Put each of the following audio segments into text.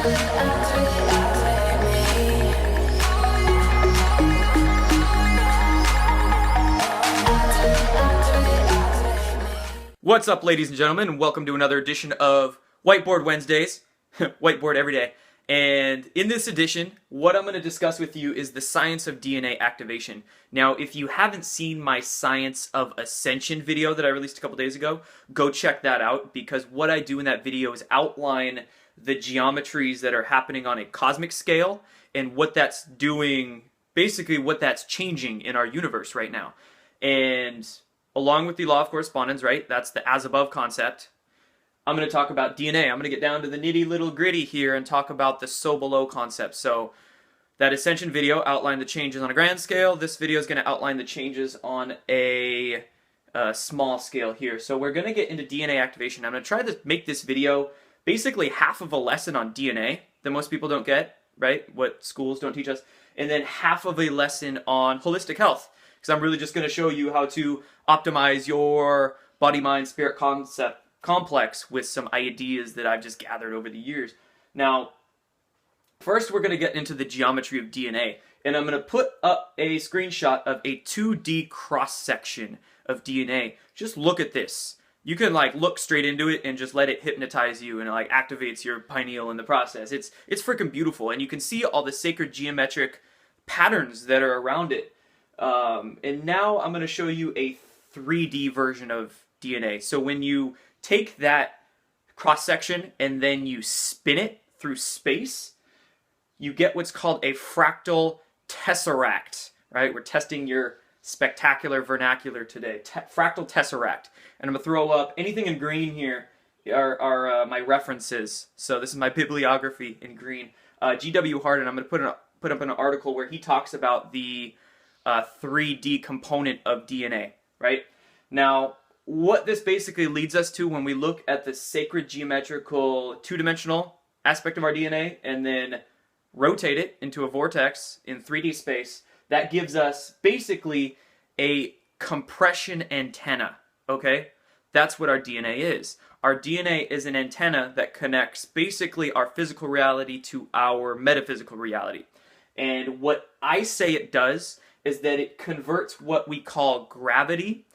What's up, ladies and gentlemen, and welcome to another edition of Whiteboard Wednesdays, whiteboard every day. And in this edition, what I'm going to discuss with you is the science of DNA activation. Now, if you haven't seen my Science of Ascension video that I released a couple days ago, go check that out, because what I do in that video is outline the geometries that are happening on a cosmic scale and what that's doing, basically what that's changing in our universe right now. And along with the law of correspondence, right, that's the as above concept, I'm going to talk about DNA. I'm going to get down to the nitty little gritty here and talk about the so below concept. So that Ascension video outlined the changes on a grand scale. This video is going to outline the changes on a small scale here. So we're going to get into DNA activation. I'm going to try to make this video basically half of a lesson on DNA that most people don't get, right? What schools don't teach us. And then half of a lesson on holistic health. Because I'm really just going to show you how to optimize your body, mind, spirit concept complex with some ideas that I've just gathered over the years. Now, first we're going to get into the geometry of DNA. And I'm going to put up a screenshot of a 2D cross-section of DNA. Just look at this. You can look straight into it and just let it hypnotize you, and it activates your pineal in the process. It's freaking beautiful, and you can see all the sacred geometric patterns that are around it. And now I'm going to show you a 3D version of DNA. So when you take that cross-section and then you spin it through space, you get what's called a fractal tesseract, right? We're testing your spectacular vernacular today. Fractal tesseract. And I'm going to throw up anything in green here are my references. So this is my bibliography in green. G.W. Hardin, I'm going to put up an article where he talks about the 3D component of DNA, right? Now, what this basically leads us to when we look at the sacred geometrical two-dimensional aspect of our DNA and then rotate it into a vortex in 3D space, that gives us basically a compression antenna, okay? That's what our DNA is. Our DNA is an antenna that connects basically our physical reality to our metaphysical reality. And what I say it does is that it converts what we call gravity.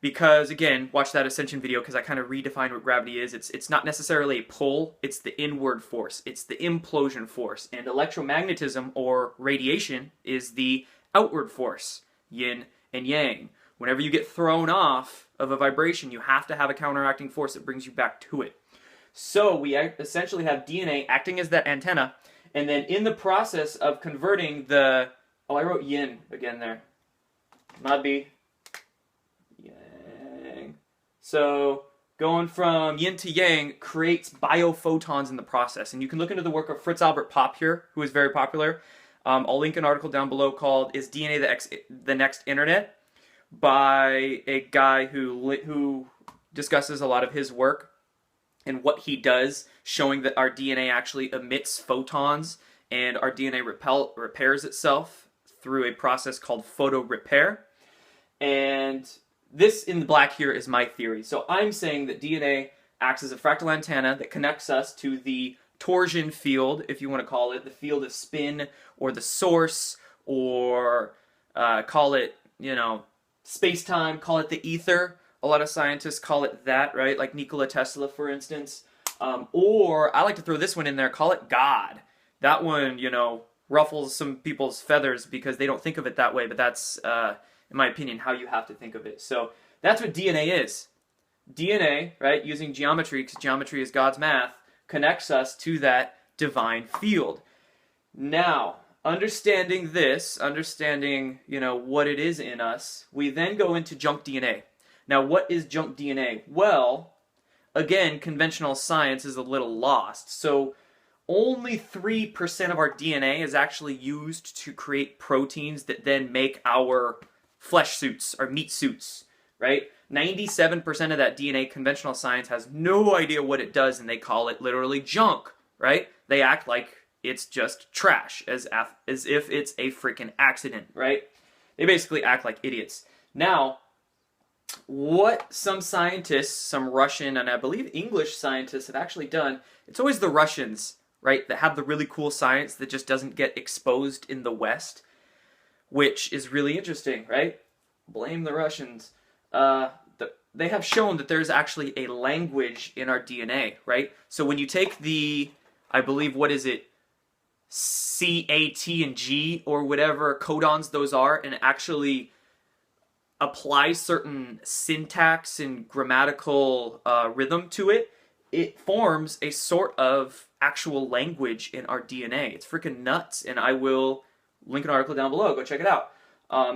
Because, again, watch that Ascension video because I kind of redefined what gravity is. It's not necessarily a pull, it's the inward force. It's the implosion force. And electromagnetism, or radiation, is the outward force, yin and yang. Whenever you get thrown off of a vibration, you have to have a counteracting force that brings you back to it. So we essentially have DNA acting as that antenna, and then in the process of converting the... Oh, I wrote yin again there. Might be... So going from yin to yang creates biophotons in the process. And you can look into the work of Fritz Albert Popp here, who is very popular. I'll link an article down below called Is DNA the Next Internet? By a guy who discusses a lot of his work and what he does, showing that our DNA actually emits photons and our DNA repairs itself through a process called photo repair. And this in the black here is my theory. So I'm saying that DNA acts as a fractal antenna that connects us to the torsion field, if you want to call it, the field of spin, or the source, or call it, space-time, call it the ether. A lot of scientists call it that, right? Like Nikola Tesla, for instance. Or I like to throw this one in there, call it God. That one, ruffles some people's feathers because they don't think of it that way, but that's... in my opinion, how you have to think of it. So that's what DNA is. DNA, right, using geometry, because geometry is God's math, connects us to that divine field. Now, understanding this, what it is in us, we then go into junk DNA. Now, what is junk DNA? Well, again, conventional science is a little lost. So only 3% of our DNA is actually used to create proteins that then make our flesh suits, or meat suits, right? 97% of that DNA, conventional science has no idea what it does, and they call it literally junk, right? They act like it's just trash, as if it's a freaking accident, right? They basically act like idiots. Now, what some scientists, some Russian and I believe English scientists have actually done, it's always the Russians, right, that have the really cool science that just doesn't get exposed in the West, which is really interesting, right? Blame the Russians. They have shown that there's actually a language in our DNA, right? So when you take the, I believe, what is it, C, A, T, and G, or whatever codons those are, and actually apply certain syntax and grammatical rhythm to it, it forms a sort of actual language in our DNA. It's freaking nuts, and I will link an article down below. Go check it out.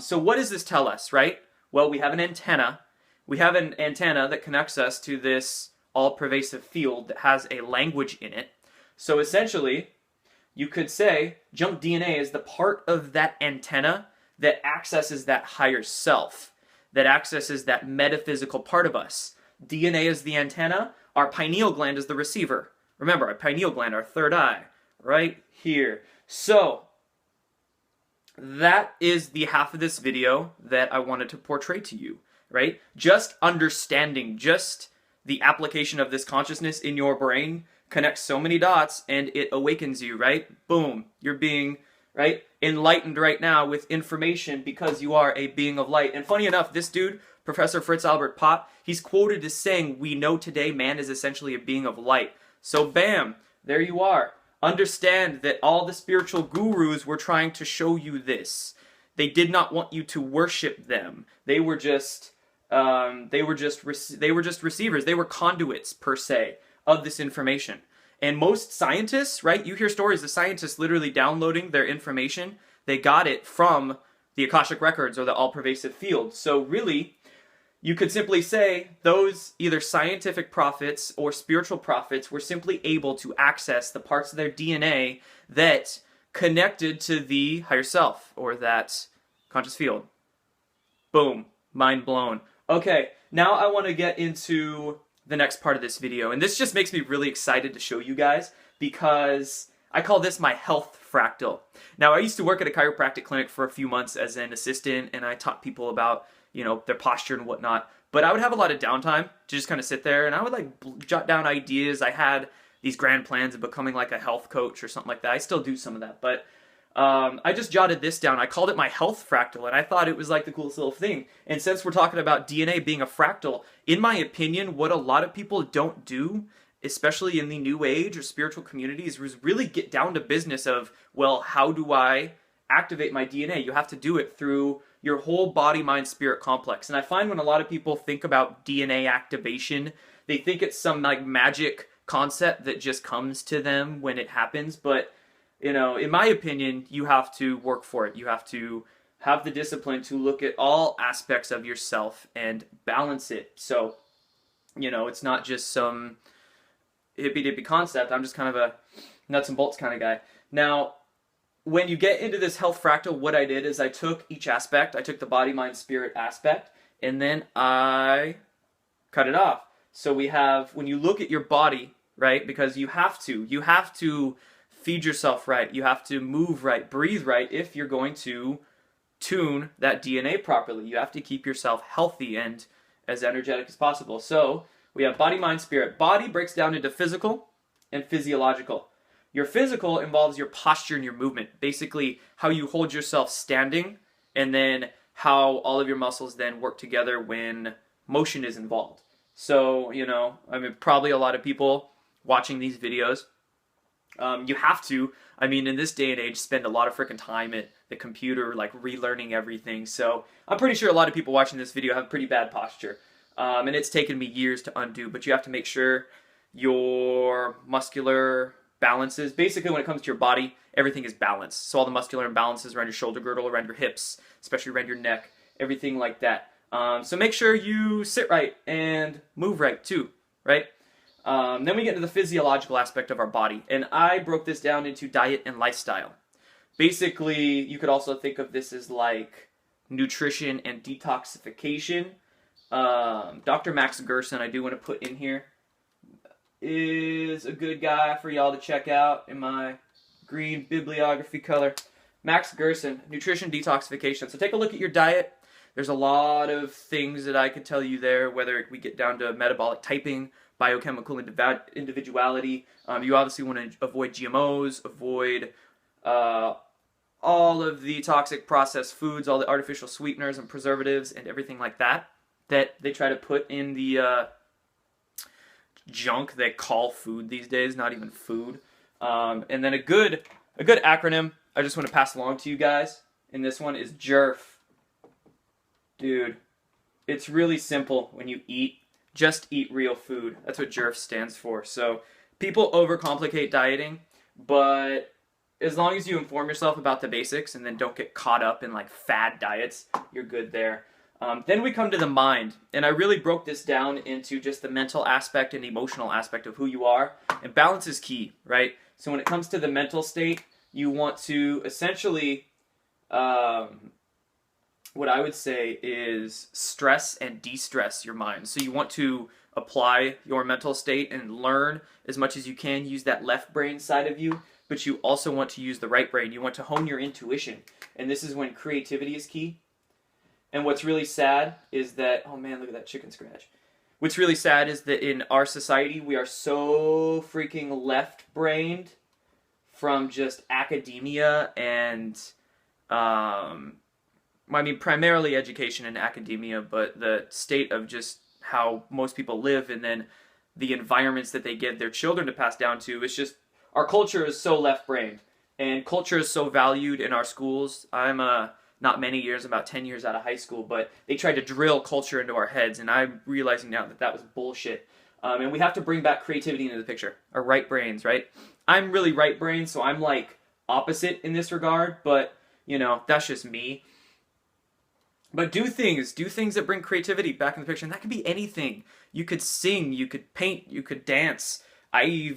So what does this tell us, right? Well, we have an antenna. We have an antenna that connects us to this all-pervasive field that has a language in it. So essentially, you could say junk DNA is the part of that antenna that accesses that higher self, that accesses that metaphysical part of us. DNA is the antenna, our pineal gland is the receiver. Remember, our pineal gland, our third eye, right here. So, that is the half of this video that I wanted to portray to you, right? Just understanding, just the application of this consciousness in your brain connects so many dots and it awakens you, right? Boom, you're being, right, enlightened right now with information because you are a being of light. And funny enough, this dude, Professor Fritz Albert Pott, he's quoted as saying, we know today man is essentially a being of light. So bam, there you are. Understand that all the spiritual gurus were trying to show you this. They did not want you to worship them. They were just receivers. They were conduits per se of this information. And most scientists, right? You hear stories of scientists literally downloading their information. They got it from the Akashic Records or the all-pervasive field. So really, you could simply say those either scientific prophets or spiritual prophets were simply able to access the parts of their DNA that connected to the higher self or that conscious field. Boom. Mind blown. Okay, now I want to get into the next part of this video. And this just makes me really excited to show you guys because I call this my health fractal. Now, I used to work at a chiropractic clinic for a few months as an assistant, and I taught people about, you know, their posture and whatnot. But I would have a lot of downtime to just kind of sit there, and I would like jot down ideas. I had these grand plans of becoming like a health coach or something like that. I still do some of that, but I just jotted this down. I called it my health fractal, and I thought it was like the coolest little thing. And since we're talking about DNA being a fractal, in my opinion, what a lot of people don't do, especially in the new age or spiritual communities, is really get down to business of, well, how do I activate my DNA? You have to do it through your whole body, mind, spirit complex. And I find when a lot of people think about DNA activation, they think it's some like magic concept that just comes to them when it happens, but you know, in my opinion, you have to work for it. You have to have the discipline to look at all aspects of yourself and balance it. So, you know, it's not just some hippy-dippy concept. I'm just kind of a nuts and bolts kind of guy. Now, when you get into this health fractal, what I did is I took each aspect. I took the body, mind, spirit aspect, and then I cut it off. So we have, when you look at your body, right, because you have to feed yourself right. You have to move right, breathe right if you're going to tune that DNA properly. You have to keep yourself healthy and as energetic as possible. So we have body, mind, spirit. Body breaks down into physical and physiological. Your physical involves your posture and your movement. Basically, how you hold yourself standing and then how all of your muscles then work together when motion is involved. So, you know, I mean, probably a lot of people watching these videos, you have to, I mean, in this day and age, spend a lot of freaking time at the computer, like relearning everything. So I'm pretty sure a lot of people watching this video have pretty bad posture. And it's taken me years to undo, but you have to make sure your muscular balances, basically when it comes to your body, everything is balanced. So all the muscular imbalances around your shoulder girdle, around your hips, especially around your neck, everything like that. So make sure you sit right and move right too, right? Then we get into the physiological aspect of our body, and I broke this down into diet and lifestyle. Basically, you could also think of this as like nutrition and detoxification. Dr. Max Gerson, I do want to put in here, is a good guy for y'all to check out in my green bibliography color. Max Gerson, nutrition detoxification. So take a look at your diet. There's a lot of things that I could tell you there, whether we get down to metabolic typing, biochemical individuality. You obviously want to avoid GMOs, avoid all of the toxic processed foods, all the artificial sweeteners and preservatives and everything like that they try to put in the junk they call food these days, not even food. And then a good acronym I just want to pass along to you guys, and this one is JERF. Dude, it's really simple when you eat. Just eat real food. That's what JERF stands for. So people overcomplicate dieting, but as long as you inform yourself about the basics and then don't get caught up in like fad diets, you're good there. Then we come to the mind, and I really broke this down into just the mental aspect and emotional aspect of who you are, and balance is key, right? So when it comes to the mental state, you want to essentially, what I would say is stress and de-stress your mind. So you want to apply your mental state and learn as much as you can, use that left brain side of you, but you also want to use the right brain. You want to hone your intuition, and this is when creativity is key. And what's really sad is that, oh man, look at that chicken scratch. What's really sad is that in our society, we are so freaking left-brained from just academia and, I mean, primarily education and academia, but the state of just how most people live and then the environments that they get their children to pass down to. It's just, our culture is so left-brained, and culture is so valued in our schools. I'm not many years, about 10 years out of high school, but they tried to drill culture into our heads, and I'm realizing now that that was bullshit. And we have to bring back creativity into the picture. Our right brains, right? I'm really right-brained, so I'm like opposite in this regard, but, you know, that's just me. But do things that bring creativity back in the picture, and that could be anything. You could sing, you could paint, you could dance. I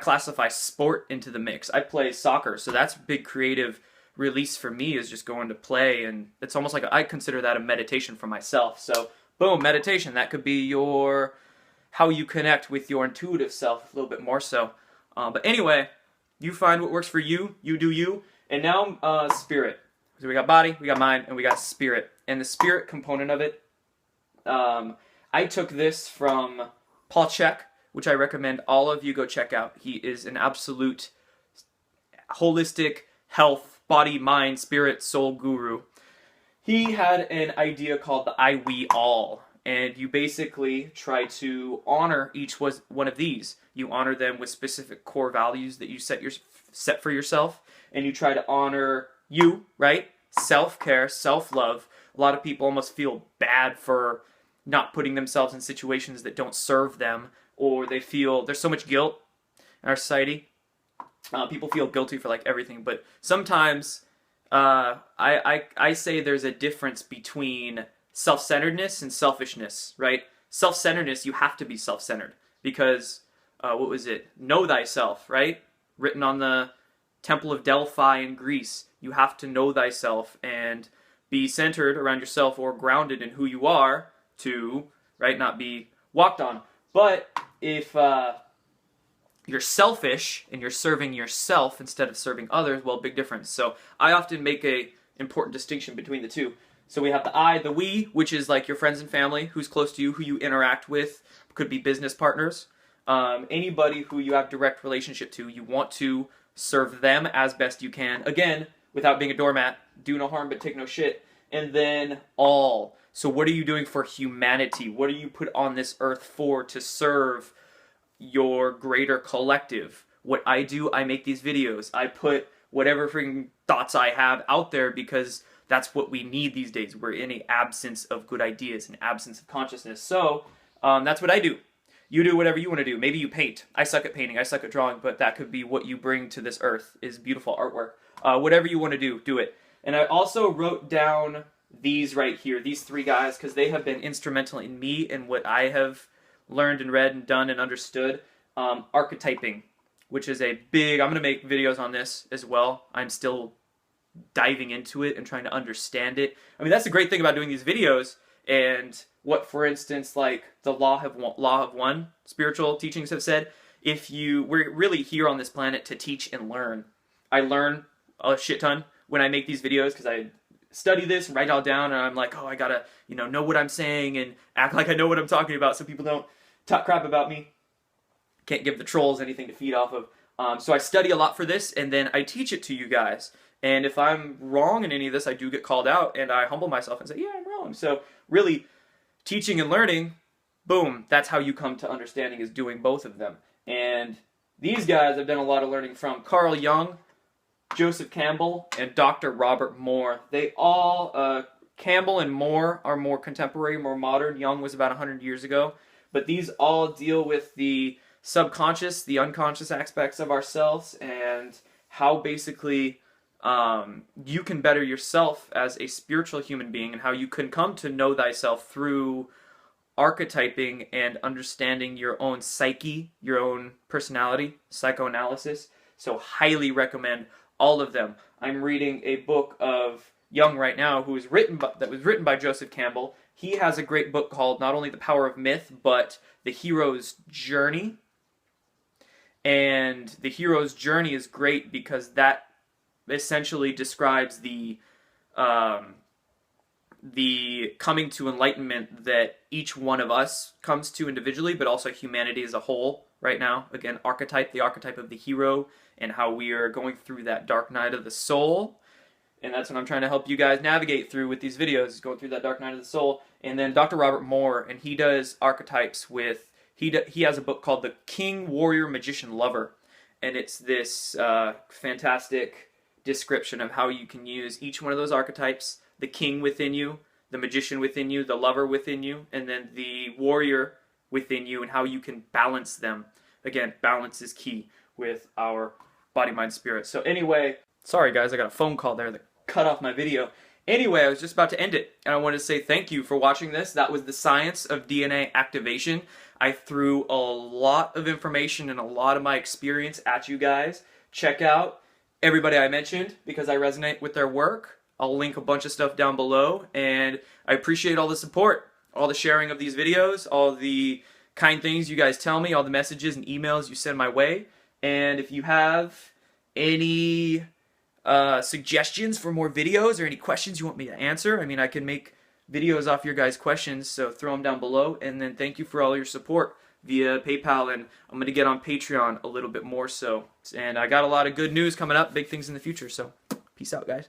classify sport into the mix. I play soccer, so that's big creative release for me, is just going to play, and it's almost like I consider that a meditation for myself. So boom, meditation, that could be how you connect with your intuitive self a little bit more so. But anyway, you find what works for you, you do you. And now spirit. So we got body, we got mind, and we got spirit. And the spirit component of it, I took this from Paul Chek, which I recommend all of you go check out. He is an absolute holistic health, body, mind, spirit, soul guru. He had an idea called the I, we, all. And you basically try to honor each one of these. You honor them with specific core values that you set for yourself. And you try to honor you, right? Self-care, self-love. A lot of people almost feel bad for not putting themselves in situations that don't serve them, or they feel there's so much guilt in our society. People feel guilty for like everything, but sometimes I say there's a difference between self-centeredness and selfishness, right? Self-centeredness, you have to be self-centered because, what was it? Know thyself, right? Written on the Temple of Delphi in Greece. You have to know thyself and be centered around yourself or grounded in who you are to, right, not be walked on. But if you're selfish and you're serving yourself instead of serving others, well, big difference. So I often make a important distinction between the two. So we have the I, the we, which is like your friends and family, who's close to you, who you interact with, could be business partners, anybody who you have direct relationship to. You want to serve them as best you can, again, without being a doormat, do no harm but take no shit. And then all. So what are you doing for humanity? What are you put on this earth for? To serve your greater collective. What I do, I make these videos. I put whatever freaking thoughts I have out there because that's what we need these days. We're in an absence of good ideas, an absence of consciousness. So that's what I do. You do whatever you want to do. Maybe you paint. I suck at painting. I suck at drawing, but that could be what you bring to this earth is beautiful artwork. Whatever you want to do, do it. And I also wrote down these right here, these three guys, because they have been instrumental in me and what I have learned and read and done and understood. Archetyping, which is a big, I'm going to make videos on this as well. I'm still diving into it and trying to understand it. I mean, that's the great thing about doing these videos, and what, for instance, like the law of one spiritual teachings have said, we're really here on this planet to teach and learn. I learn a shit ton when I make these videos because I study this and write it all down, and I'm like, oh, I gotta, know what I'm saying and act like I know what I'm talking about so people don't talk crap about me. Can't give the trolls anything to feed off of. So I study a lot for this, and then I teach it to you guys. And if I'm wrong in any of this, I do get called out, and I humble myself and say, yeah, I'm wrong. So really, teaching and learning, boom, that's how you come to understanding, is doing both of them. And these guys I've done a lot of learning from. Carl Jung, Joseph Campbell, and Dr. Robert Moore. They all, Campbell and Moore are more contemporary, more modern. Jung was about 100 years ago. But these all deal with the subconscious, the unconscious aspects of ourselves, and how basically you can better yourself as a spiritual human being, and how you can come to know thyself through archetyping and understanding your own psyche, your own personality, psychoanalysis. So highly recommend all of them. I'm reading a book of Jung right now that was written by Joseph Campbell. He has a great book called not only The Power of Myth, but The Hero's Journey. And The Hero's Journey is great because that essentially describes the coming to enlightenment that each one of us comes to individually, but also humanity as a whole right now. Again, the archetype of the hero, and how we are going through that dark night of the soul. And that's what I'm trying to help you guys navigate through with these videos, is going through that dark night of the soul. And then Dr. Robert Moore, and he does archetypes with, he has a book called The King, Warrior, Magician, Lover. And it's this fantastic description of how you can use each one of those archetypes, the king within you, the magician within you, the lover within you, and then the warrior within you, and how you can balance them. Again, balance is key with our body, mind, spirit. So anyway, sorry guys, I got a phone call there that cut off my video. Anyway, I was just about to end it, and I wanted to say thank you for watching this. That was the science of DNA activation. I threw a lot of information and a lot of my experience at you guys. Check out everybody I mentioned because I resonate with their work. I'll link a bunch of stuff down below, and I appreciate all the support, all the sharing of these videos, all the kind things you guys tell me, all the messages and emails you send my way. And if you have any suggestions for more videos or any questions you want me to answer, I mean, I can make videos off your guys' questions, so throw them down below. And then thank you for all your support via PayPal, and I'm going to get on Patreon a little bit more so. And I got a lot of good news coming up, big things in the future, so peace out, guys.